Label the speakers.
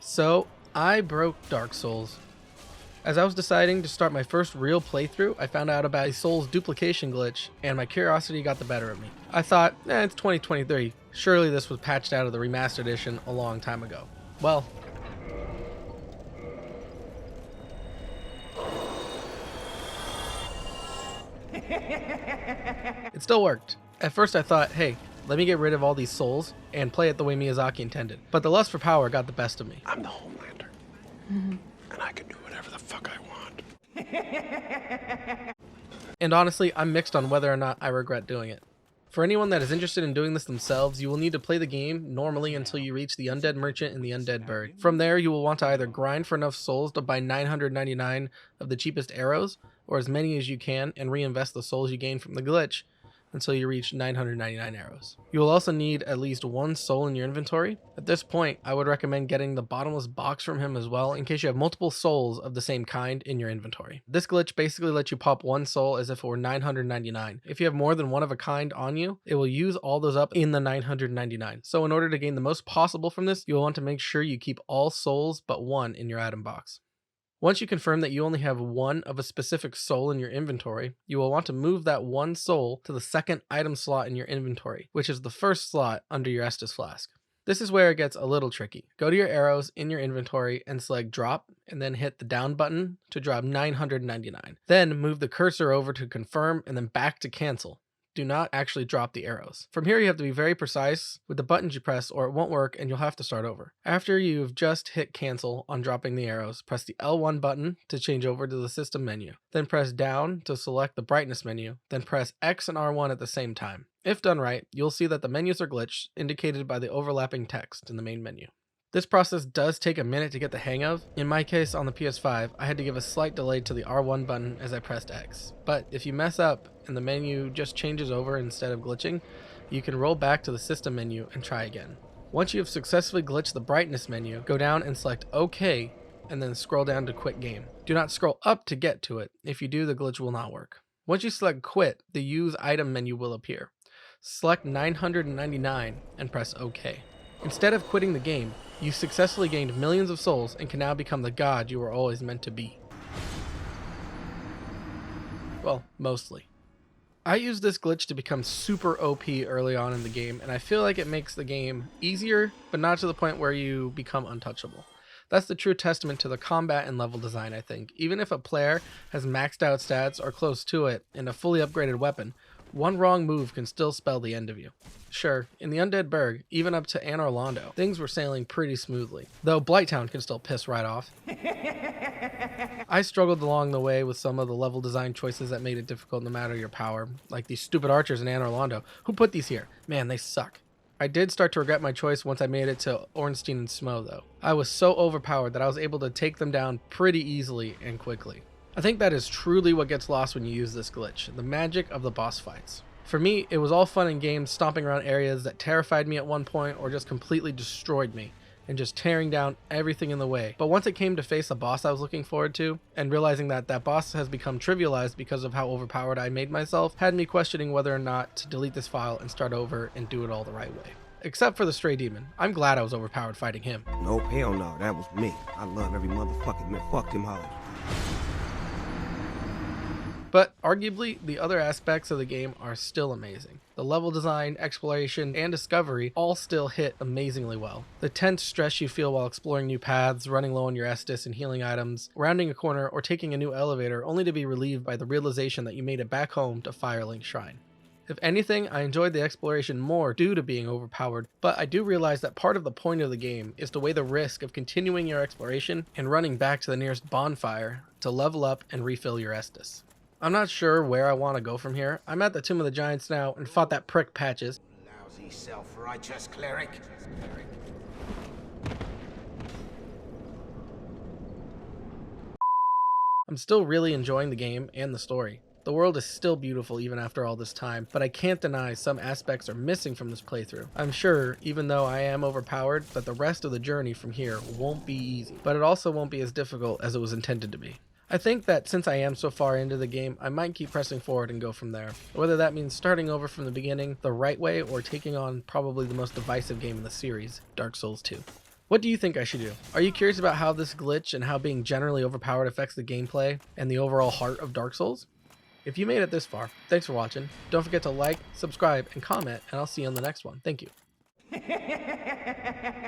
Speaker 1: So, I broke Dark Souls. As I was deciding to start my first real playthrough, I found out about a Souls duplication glitch, and my curiosity got the better of me. I thought, it's 2023, surely this was patched out of the Remastered edition a long time ago. Well, it still worked. At first I thought, hey, let me get rid of all these souls and play it the way Miyazaki intended. But the lust for power got the best of me.
Speaker 2: I'm the Homelander, and I can do whatever the fuck I want.
Speaker 1: And honestly, I'm mixed on whether or not I regret doing it. For anyone that is interested in doing this themselves, you will need to play the game normally until you reach the Undead Merchant and the Undead Bird. From there, you will want to either grind for enough souls to buy 999 of the cheapest arrows, or as many as you can, and reinvest the souls you gain from the glitch until you reach 999 arrows. You will also need at least one soul in your inventory. At this point, I would recommend getting the bottomless box from him as well in case you have multiple souls of the same kind in your inventory. This glitch basically lets you pop one soul as if it were 999. If you have more than one of a kind on you, it will use all those up in the 999. So in order to gain the most possible from this, you will want to make sure you keep all souls but one in your item box. Once you confirm that you only have one of a specific soul in your inventory, you will want to move that one soul to the second item slot in your inventory, which is the first slot under your Estus flask. This is where it gets a little tricky. Go to your arrows in your inventory and select drop, and then hit the down button to drop 999. Then move the cursor over to confirm and then back to cancel. Do not actually drop the arrows. From here, you have to be very precise with the buttons you press or it won't work and you'll have to start over. After you've just hit cancel on dropping the arrows, press the L1 button to change over to the system menu. Then press down to select the brightness menu, then press X and R1 at the same time. If done right, you'll see that the menus are glitched, indicated by the overlapping text in the main menu. This process does take a minute to get the hang of. In my case on the PS5, I had to give a slight delay to the R1 button as I pressed X. But if you mess up and the menu just changes over instead of glitching, you can roll back to the system menu and try again. Once you have successfully glitched the brightness menu, go down and select OK and then scroll down to quit game. Do not scroll up to get to it. If you do, the glitch will not work. Once you select quit, the use item menu will appear. Select 999 and press OK. Instead of quitting the game, you successfully gained millions of souls and can now become the god you were always meant to be. Well, mostly. I used this glitch to become super OP early on in the game, and I feel like it makes the game easier, but not to the point where you become untouchable. That's the true testament to the combat and level design, I think. Even if a player has maxed out stats or close to it and a fully upgraded weapon, one wrong move can still spell the end of you. Sure, in the Undead Burg, even up to Anor Londo, things were sailing pretty smoothly, though Blighttown can still piss right off. I struggled along the way with some of the level design choices that made it difficult no matter your power, like these stupid archers in Anor Londo. Who put these here? Man, they suck. I did start to regret my choice once I made it to Ornstein and Smo though. I was so overpowered that I was able to take them down pretty easily and quickly. I think that is truly what gets lost when you use this glitch, the magic of the boss fights. For me, it was all fun and games stomping around areas that terrified me at one point or just completely destroyed me, and just tearing down everything in the way. But once it came to face a boss I was looking forward to, and realizing that that boss has become trivialized because of how overpowered I made myself, had me questioning whether or not to delete this file and start over and do it all the right way. Except for the Stray Demon. I'm glad I was overpowered fighting him.
Speaker 3: Nope, hell no, that was me. I love every motherfucking man. Fuck them hoes.
Speaker 1: But arguably, the other aspects of the game are still amazing. The level design, exploration, and discovery all still hit amazingly well. The tense stress you feel while exploring new paths, running low on your Estus and healing items, rounding a corner, or taking a new elevator only to be relieved by the realization that you made it back home to Firelink Shrine. If anything, I enjoyed the exploration more due to being overpowered, but I do realize that part of the point of the game is to weigh the risk of continuing your exploration and running back to the nearest bonfire to level up and refill your Estus. I'm not sure where I want to go from here. I'm at the Tomb of the Giants now and fought that prick Patches.
Speaker 3: Lousy self-righteous cleric.
Speaker 1: I'm still really enjoying the game and the story. The world is still beautiful even after all this time, but I can't deny some aspects are missing from this playthrough. I'm sure, even though I am overpowered, that the rest of the journey from here won't be easy, but it also won't be as difficult as it was intended to be. I think that since I am so far into the game, I might keep pressing forward and go from there. Whether that means starting over from the beginning the right way or taking on probably the most divisive game in the series, Dark Souls 2. What do you think I should do? Are you curious about how this glitch and how being generally overpowered affects the gameplay and the overall heart of Dark Souls? If you made it this far, thanks for watching. Don't forget to like, subscribe, and comment, and I'll see you on the next one. Thank you.